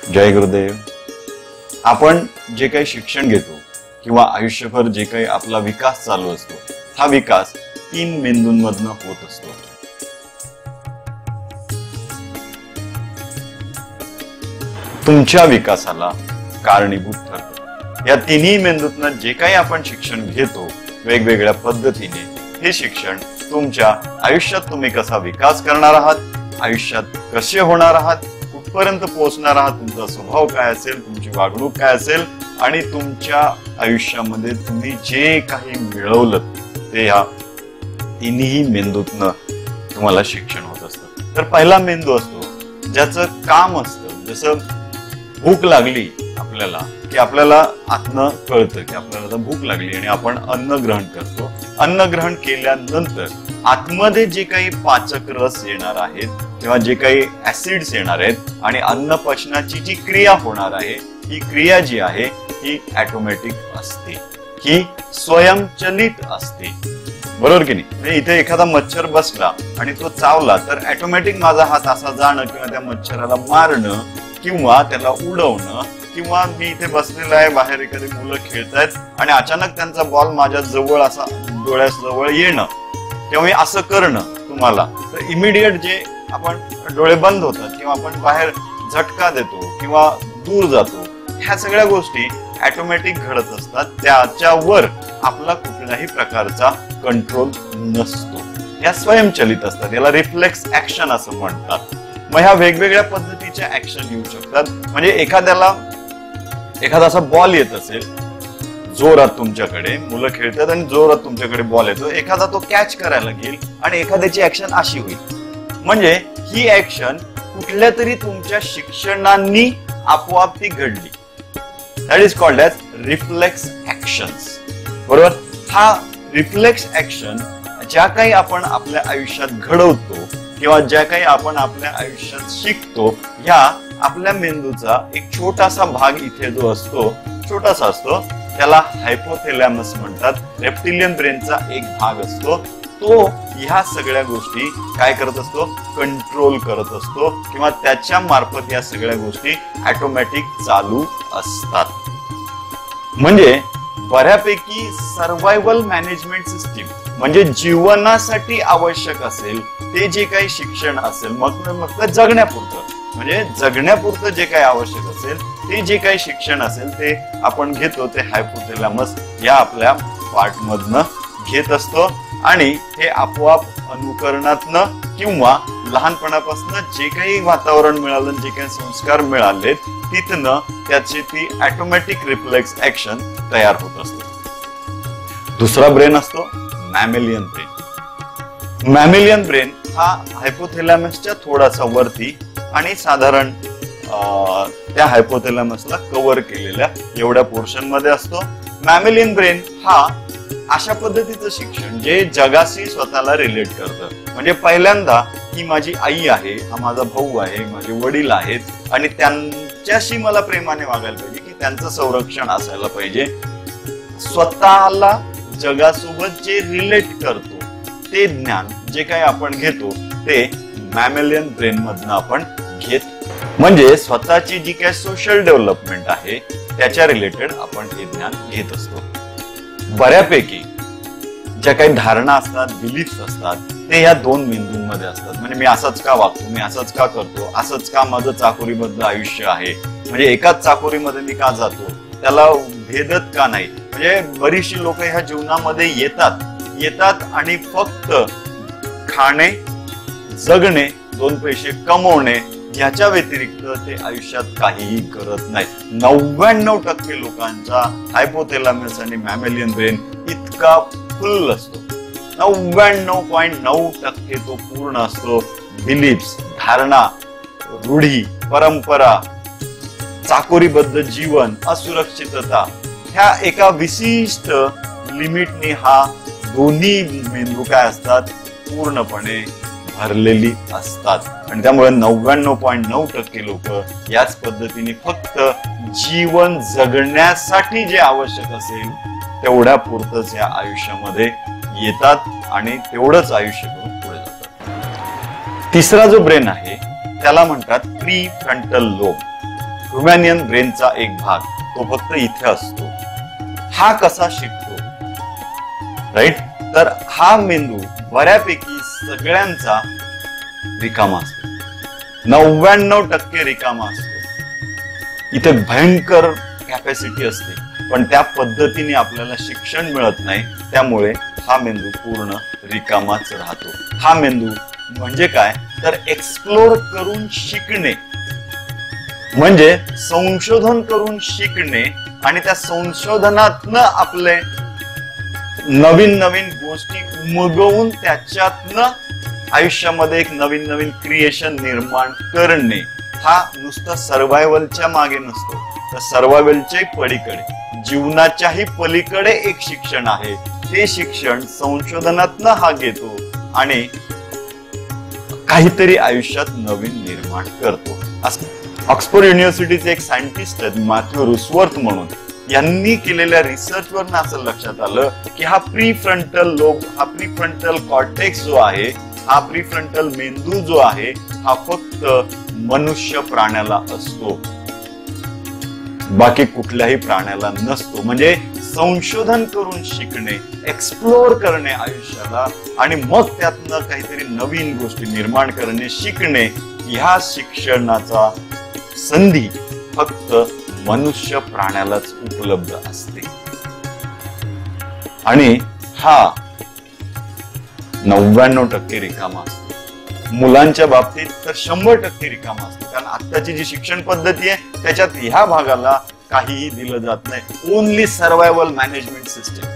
जय गुरुदेव. आपण जे काही शिक्षण घेतो किंवा आयुष्यभर जे काही आपला विकास चालू असतो, हा विकास 3 मेंदूंमधनं होत असतो. तुमच्या विकासाला कारणीभूत ठरतं. या तिन्ही मेंदूतनं जे काही आपण शिक्षण घेतो वेगवेगळ्या पद्धतीने, हे शिक्षण तुमच्या आयुष्यात तुम्ही कसा विकास करणार आहात, आयुष्यात कसे होणार आहात, कुठपर्यंत पोहोचणार आहात, तुमचा स्वभाव काय असेल, तुमची वागणूक काय असेल आणि तुमच्या आयुष्यामध्ये तुम्ही जे काही मिळवलं ते या तिन्ही मेंदूतनं तुम्हाला शिक्षण होत असतं. तर पहिला मेंदू असतो ज्याचं काम असतं, जसं भूक लागली आपल्याला की आपल्याला आतनं कळतं की आपल्याला आता भूक लागली आणि आपण अन्न ग्रहण करतो. अन्न ग्रहण केल्यानंतर आतमध्ये जे काही पाचक रस येणार आहेत किंवा जे काही ऍसिड्स येणार आहेत आणि अन्न पचनाची जी क्रिया होणार आहे, ही क्रिया जी आहे ही ऑटोमॅटिक असते, ही स्वयंचलित असते. बरोबर की नाही? इथे एखादा मच्छर बसला आणि तो चावला तर ऑटोमॅटिक माझा हात असा जाणं किंवा त्या मच्छराला मारणं किंवा त्याला उडवणं, किंवा मी इथे बसलेला आहे, बाहेर एखादी मुलं खेळतायत आणि अचानक त्यांचा बॉल माझ्या जवळ असा डोळ्याजवळ येणं किंवा मी असं करणं तुम्हाला, तर इमिडिएट जे आपण डोळे बंद होतात किंवा आपण बाहेर झटका देतो किंवा दूर जातो, ह्या सगळ्या गोष्टी ऑटोमॅटिक घडत असतात. त्याच्यावर आपला कुठल्याही प्रकारचा कंट्रोल नसतो. या स्वयंचलित असतात. याला रिफ्लेक्स ऍक्शन असं म्हणतात. मग ह्या वेगवेगळ्या पद्धतीच्या ऍक्शन येऊ शकतात. म्हणजे एखादा असा बॉल येत असेल जोरात तुमच्याकडे, मुलं खेळतात आणि जोरात तुमच्याकडे बॉल येतो, एखादा तो कॅच करायला घेईल आणि एखाद्याची ऍक्शन अशी होईल. म्हणजे ही ऍक्शन कुठल्या तरी तुमच्या शिक्षणांनी आपोआप ती घडली. That is called as reflex actions. बरोबर? हा रिफ्लेक्स ऍक्शन ज्या काही आपण आपल्या आयुष्यात घडवतो किंवा ज्या काही आपण आपल्या आयुष्यात शिकतो, ह्या आपल्या मेंदूचा एक छोटासा भाग इथे जो असतो, छोटासा असतो, त्याला हायपोथॅलॅमस म्हणतात. रेप्टिलियन ब्रेनचा एक भाग असतो. तो ह्या सगळ्या गोष्टी काय करत असतो? कंट्रोल करत असतो किंवा त्याच्या मार्फत या सगळ्या गोष्टी ऑटोमॅटिक चालू असतात. म्हणजे बऱ्यापैकी सर्व्हायव्हल मॅनेजमेंट सिस्टीम, म्हणजे जीवनासाठी आवश्यक असेल ते जे काही शिक्षण असेल, मग जगण्यापुरतं, म्हणजे जगण्यापुरतं जे काही आवश्यक असेल ते जे काही शिक्षण असेल ते आपण घेतो, ते हायपोथॅलॅमस या आपल्या पार्ट मधनं घेत असतो. आणि हे आपोआप अनुकरणातनं किंवा लहानपणापासून जे काही वातावरण मिळालं, जे काही संस्कार मिळाले, तिथनं त्याची ती ऑटोमॅटिक रिफ्लेक्स ऍक्शन तयार होत असते. दुसरा ब्रेन असतो मॅमेलियन ब्रेन. मॅमेलियन ब्रेन हा हायपोथॅलॅमसच्या थोडासा वरती आणि साधारण त्या हायपोथॅलॅमसला कव्हर केलेल्या एवढ्या पोर्शन मध्ये असतो. मॅमेलियन ब्रेन हा अशा पद्धतीचं शिक्षण जे जगाशी स्वतःला रिलेट करतं. म्हणजे पहिल्यांदा ही माझी आई आहे, हा माझा भाऊ आहे, माझे वडील आहेत आणि त्यांच्याशी मला प्रेमाने वागायला पाहिजे, की त्यांचं संरक्षण असायला पाहिजे. स्वतःला जगासोबत जे रिलेट करतो ते ज्ञान जे काही आपण घेतो ते मॅमेलियन ब्रेन मधनं आपण घेत. म्हणजे स्वतःची जी काही सोशल डेव्हलपमेंट आहे त्याच्या रिलेटेड आपण हे ज्ञान घेत असतो. बऱ्यापैकी ज्या काही धारणा असतात, बिलीफ्स असतात, ते या 2 मेंदूंमध्ये असतात. म्हणजे मी असंच का वागतो, मी असंच का करतो, असंच का माझं चाकोरीबद्ध आयुष्य आहे, म्हणजे एकाच चाकोरीमध्ये मी का जातो, त्याला भेदत का नाही. म्हणजे बरीचशी लोक ह्या जीवनामध्ये येतात आणि फक्त खाणे, जगणे, 2 पैसे कमवणे ह्याच्या व्यतिरिक्त ते आयुष्यात काहीही करत नाही. 99% लोकांचा हायपोथॅलॅमस आणि मॅमेलियन ब्रेन इतका फुल असतो. 99.9% तो पूर्ण असतो. बिलीफ्स, धारणा, रूढी, परंपरा, चाकोरीबद्ध जीवन, असुरक्षितता, ह्या एका विशिष्ट लिमिटने हा दोन्ही मेंदू काय असतात? पूर्णपणे भरलेली असतात. आणि त्यामुळे 99.9% लोक याच पद्धतीने फक्त जीवन जगण्यासाठी जे आवश्यक असेल तेवढ्या पुरतच या आयुष्यामध्ये येतात आणि तेवढंच आयुष्य करून पुढे जातात. तिसरा जो ब्रेन आहे त्याला म्हणतात प्री फ्रंटल लोब. ह्युमॅनियन ब्रेनचा एक भाग तो फक्त इथे असतो. हा कसा शिकतो, राईट? तर हा मेंदू बऱ्यापैकी सगळ्यांचा रिकामा असतो, 99% रिकामा असतो. इथे भयंकर कॅपॅसिटी असते, पण त्या पद्धतीने आपल्याला शिक्षण मिळत नाही, त्यामुळे हा मेंदू पूर्ण रिकामाच राहतो. हा मेंदू म्हणजे काय, तर एक्सप्लोर करून शिकणे, म्हणजे संशोधन करून शिकणे आणि त्या संशोधनातनं आपले नवीन नवीन गोष्टी उमगवून त्याच्यातनं आयुष्यामध्ये एक नवीन नवीन क्रिएशन निर्माण करणे. हा नुसता सर्व्हायव्हलच्या मागे नसतो, तर सर्व्हायव्हलच्या पलीकडे, जीवनाच्याही पलीकडे एक शिक्षण आहे. ते शिक्षण संशोधनातनं हा घेतो आणि काहीतरी आयुष्यात नवीन निर्माण करतो. ऑक्सफोर्ड युनिव्हर्सिटीचे एक सायंटिस्ट आहेत मॅथ्यू रुसवर्थ म्हणून, यांनी केलेल्या रिसर्चवरून असं लक्षात आलं की हा प्रीफ्रंटल लोब, हा प्रीफ्रंटल कॉर्टेक्स जो आहे, हा प्रीफ्रंटल मेंदू जो आहे, हा फक्त मनुष्य प्राण्याला असतो, बाकी कुठल्याही प्राण्याला नसतो. म्हणजे संशोधन करून शिकणे, एक्सप्लोर करणे आयुष्याला आणि मग त्यातनं काहीतरी नवीन गोष्टी निर्माण करणे, शिकणे, ह्या शिक्षणाचा संधी फक्त मनुष्य प्राण्यालाच उपलब्ध असते. आणि हा 99% रिकामा असतो. मुलांच्या बाबतीत तर 100% रिकामा असतो, कारण आत्ताची जी शिक्षण पद्धती आहे त्याच्यात ह्या भागाला काहीही दिलं जात नाही. Only survival management system.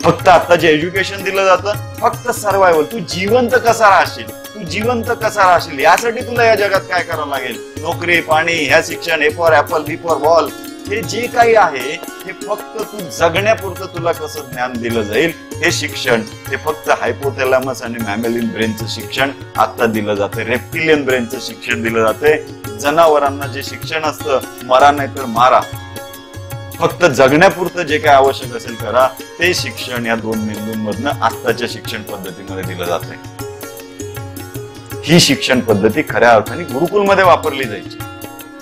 फक्त आता जे एज्युकेशन दिलं जातं फक्त सर्व्हायव्हल, तू जिवंत कसा राहशील, तू जिवंत कसा राहशील यासाठी तुला या जगात काय करावं लागेल, नोकरी, पाणी, ह्या शिक्षण, A for apple, B for ball, हे जे काही आहे हे फक्त तू जगण्यापुरतं तुला कसं ज्ञान दिलं जाईल हे शिक्षण, हे फक्त हायपोथॅलॅमस आणि मॅमेलियन ब्रेनचं शिक्षण आता दिलं जाते. रेप्टिलियन ब्रेनचं शिक्षण दिलं जाते. जनावरांना जे शिक्षण असतं, मरा नाही तर मारा, फक्त जगण्यापुरतं जे काय आवश्यक असेल करा, ते शिक्षण या दोन मेंदूंमधनं आत्ताच्या शिक्षण पद्धतीमध्ये दिलं जाते. ही शिक्षण पद्धती खऱ्या अर्थाने गुरुकुलमध्ये वापरली जायची.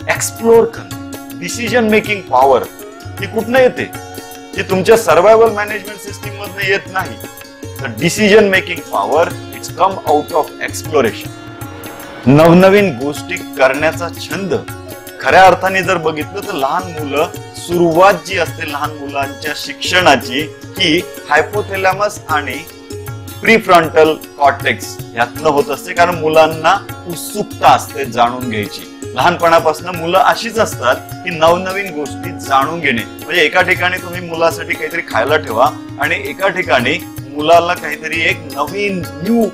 एक्सप्लोर करणं, डिसिजन मेकिंग पॉवर ही कुठनं येते, ती तुमच्या सर्व्हायव्हल मॅनेजमेंट सिस्टीम मधनं येत नाही. तर decision making power it's come out of exploration. नवनवीन गोष्टी करण्याचा छंद खऱ्या अर्थाने जर बघितलं तर लहान मुलं, सुरुवात जी असते लहान मुलांच्या शिक्षणाची ही हायपोथॅलॅमस आणि प्रीफ्रंटल कॉर्टेक्स यातनं होत असते, कारण मुलांना उत्सुकता असते जाणून घ्यायची. लहानपणापासून मुलं अशीच असतात की नवनवीन गोष्टी जाणून घेणे. म्हणजे एका ठिकाणी तुम्ही मुलासाठी काहीतरी खायला ठेवा आणि एका ठिकाणी मुलाला काहीतरी एक नवीन न्यू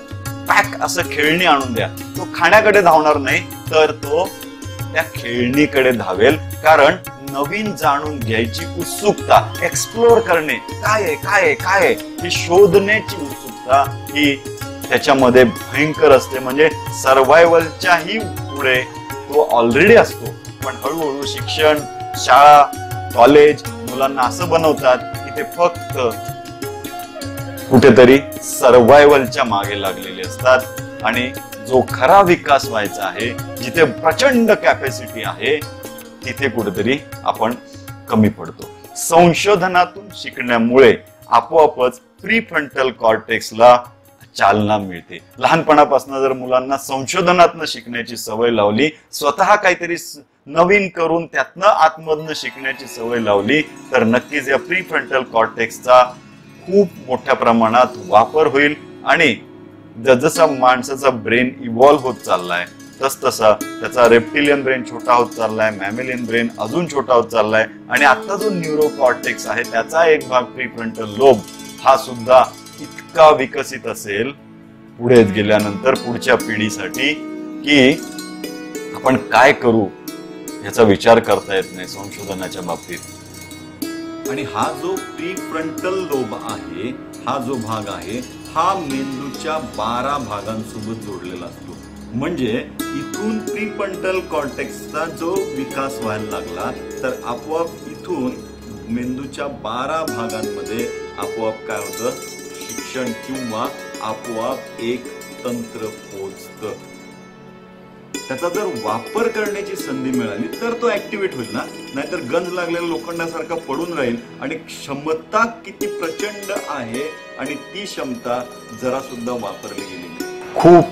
पॅक असं खेळणी आणून द्या. तो खाण्याकडे धावणार नाही, तर तो त्या खेळणीकडे धावेल, कारण नवीन जाणून घ्यायची उत्सुकता, एक्सप्लोर करणे, काय आहे काय आहे काय आहे हे शोधण्याची उत्सुकता ही त्याच्यामध्ये भयंकर असते. म्हणजे सर्व्हायव्हलच्याही पुढे तो ऑलरेडी असतो, पण हळूहळू शिक्षण, शाळा, कॉलेज मुलांना असं बनवतात की ते फक्त कुठेतरी सर्व्हायव्हलच्या मागे लागलेले असतात आणि जो खरा विकास व्हायचा आहे, जिथे प्रचंड कॅपॅसिटी आहे, तिथे कुठेतरी आपण कमी पडतो. संशोधनातून शिकण्यामुळे आपोआपच प्रीफ्रंटल कॉर्टेक्सला चालना मिळते. लहानपणापासून जर मुलांना संशोधनातनं शिकण्याची सवय लावली, स्वतः काहीतरी नवीन करून त्यातनं आतमधनं शिकण्याची सवय लावली, तर नक्कीच या प्रीफ्रंटल कॉर्टेक्सचा खूप मोठ्या प्रमाणात वापर होईल आणि जसजसा माणसाचा ब्रेन इव्हॉल्व्ह होत चाललाय तसतसा त्याचा रेप्टिलियन ब्रेन छोटा होत चाललाय, मॅमेलियन ब्रेन अजून छोटा होत चाललाय आणि आता जो न्यूरो कॉर्टेक्स आहे त्याचा एक भाग प्रीफ्रंटल लोब हा सुद्धा इतका विकसित असेल पुढे गेल्यानंतर पुढच्या पिढीसाठी की आपण काय करू याचा विचार करता येत नाही संशोधनाच्या बाबतीत. आणि हा जो प्रीफ्रंटल लोब आहे, हा जो भाग आहे, हा मेंदूच्या 12 भागांसोबत जोडलेला असतो. म्हणजे इथून प्रीफ्रंटल कॉर्टेक्सचा जो विकास व्हायला लागला तर आपोआप इथून मेंदूच्या 12 भागांमध्ये आपोआप काय होतं, शिक्षण किंवा आपोआप एक तंत्र पोचतं. त्याचा जर वापर करण्याची संधी मिळाली तर तो ऍक्टिव्हेट होईल ना, नाहीतर गंज लागलेल्या लोखंडासारखा पडून राहील. आणि क्षमता किती प्रचंड आहे आणि ती क्षमता जरा सुद्धा वापरली गेली नाही. खूप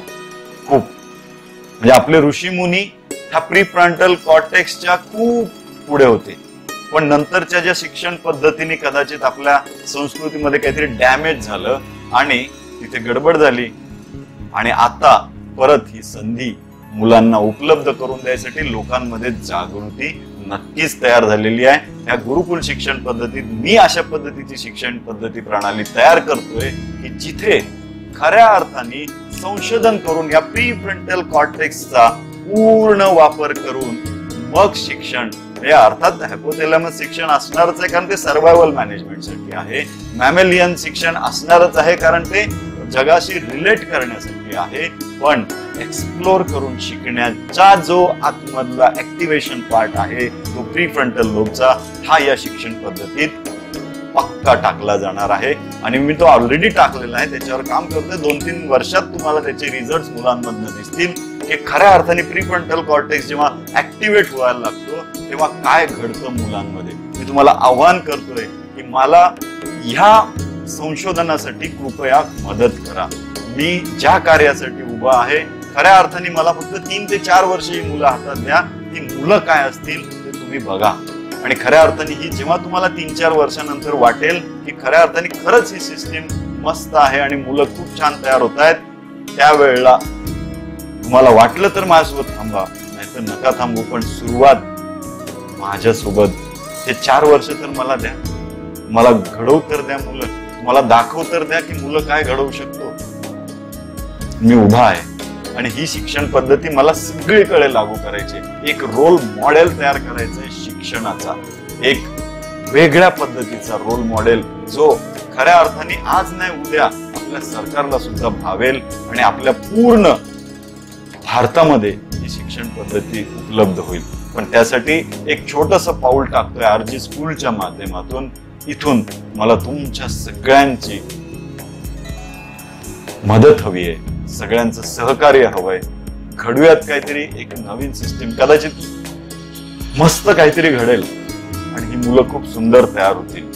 खूप म्हणजे आपले ऋषी मुनी ह्या प्रीफ्रंटल कॉर्टेक्सच्या खूप पुढे होते. पण नंतरच्या ज्या शिक्षण पद्धतीने कदाचित आपल्या संस्कृतीमध्ये काहीतरी डॅमेज झालं आणि तिथे गडबड झाली आणि आता परत ही संधी मुलांना उपलब्ध करून द्यायसाठी लोकांमध्ये जागृती नक्कीच तयार झालेली आहे. या गुरुकुल शिक्षण पद्धतीत मी अशा पद्धतीची शिक्षण पद्धती प्रणाली तयार करतोय की जिथे खऱ्या अर्थाने संशोधन करून या प्रीफ्रंटल कॉर्टेक्सचा पूर्ण वापर करून मग शिक्षण, हे अर्थात हायपोथॅलॅमस शिक्षण असणारच आहे कारण ते सर्व्हायव्हल मॅनेजमेंटसाठी आहे. मॅमेलियन शिक्षण असणारच आहे कारण ते जगाशी रिलेट करण्यासाठी आहे. पण एक्सप्लोर करून शिकण्याचा जो आतमधला ऍक्टिव्हेशन पार्ट आहे तो प्रीफ्रंटल लोबचा, हा या शिक्षण पद्धतीत पक्का टाकला जाणार आहे. आणि मी तो ऑलरेडी टाकलेला आहे, त्याच्यावर काम करतोय. 2-3 वर्षात तुम्हाला त्याचे रिझल्ट मुलांमधून दिसतील की खऱ्या अर्थाने प्रीफ्रंटल कॉर्टेक्स जेव्हा ऍक्टिव्हेट व्हायला लागतो तेव्हा काय घडतं मुलांमध्ये. मी तुम्हाला आव्हान करतोय की मला ह्या संशोधनासाठी कृपया मदत करा. मी ज्या कार्यासाठी उभा आहे खऱ्या अर्थाने मला फक्त 3 ते 4 वर्ष ही मुलं हातात द्या. ती मुलं काय असतील ते तुम्ही बघा. आणि खऱ्या अर्थाने ही जेव्हा तुम्हाला 3-4 वर्षानंतर वाटेल की खऱ्या अर्थाने खरंच ही सिस्टीम मस्त आहे आणि मुलं खूप छान तयार होत आहेत, त्यावेळेला तुम्हाला वाटलं तर माझ्यासोबत थांबा, नाहीतर नका थांबू. पण सुरुवात माझ्यासोबत हे 4 वर्ष तर मला द्या. मला घडवू तर द्या मुलं, मला दाखवू तर द्या की मुलं काय घडवू शकतो. मी उभा आहे आणि ही शिक्षण पद्धती मला सगळीकडे लागू करायची. एक रोल मॉडेल तयार करायचंय शिक्षणाचा, एक वेगळ्या पद्धतीचा रोल मॉडेल जो खऱ्या अर्थाने आज नाही उद्या आपल्या सरकारला सुद्धा भावेल आणि आपल्या पूर्ण भारतामध्ये ही शिक्षण पद्धती उपलब्ध होईल. पण त्यासाठी एक छोटस पाऊल टाकतोय आरजी स्कूलच्या माध्यमातून. इथून मला तुमच्या सगळ्यांची मदत हवी आहे, सगळ्यांचं सहकार्य हवंय. घडूयात काहीतरी, एक नवीन सिस्टीम, कदाचित मस्त काहीतरी घडेल आणि ही मुलं खूप सुंदर तयार होतील.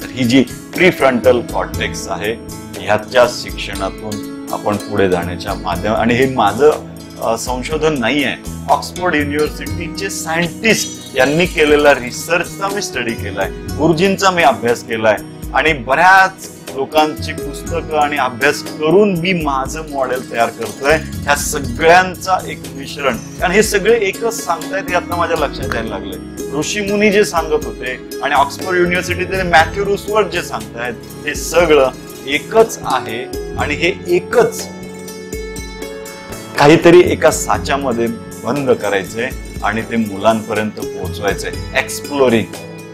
तर ही जी प्रीफ्रंटल कॉर्टेक्स आहे ह्याच्या शिक्षणातून आपण पुढे जाण्याच्या माध्यम, आणि हे माझं संशोधन नाही आहे, ऑक्सफोर्ड युनिव्हर्सिटीचे सायंटिस्ट यांनी केलेला रिसर्चचा मी स्टडी केलाय, गुरुजींचा मी अभ्यास केलाय आणि बऱ्याच लोकांची पुस्तकं आणि अभ्यास करून मी माझं मॉडेल तयार करतोय. ह्या सगळ्यांचा एक मिश्रण, कारण हे सगळे एकच सांगतायत हे आता माझ्या लक्षात यायला लागलंय. ऋषी मुनी जे सांगत होते आणि ऑक्सफोर्ड युनिव्हर्सिटीचे मॅथ्यू रुसवर्थ जे सांगतायत हे सगळं एकच आहे. आणि हे एकच काहीतरी एका साच्यामध्ये बंद करायचंय आणि ते मुलांपर्यंत पोहोचवायचंय. Exploring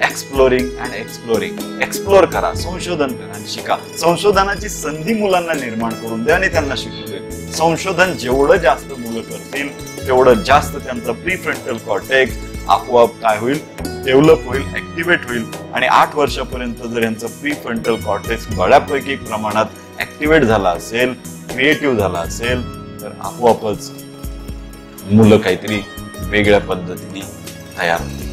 and exploring. एक्सप्लोर करा, संशोधन करा आणि शिका. संशोधनाची संधी मुलांना निर्माण करून द्या आणि त्यांना शिकू दे. संशोधन जेवढं जास्त मुलं करतील तेवढं जास्त त्यांचा प्रीफ्रंटल कॉर्टेक्स आपोआप काय होईल, डेव्हलप होईल, ऍक्टिव्हेट होईल. आणि 8 वर्षापर्यंत जर यांचं प्रीफ्रंटल कॉर्टेक्स बऱ्यापैकी प्रमाणात ऍक्टिव्हेट झाला असेल, क्रिएटिव्ह झाला असेल, तर आपोआपच मुलं काहीतरी वेगळ्या पद्धतीने तयार होतील.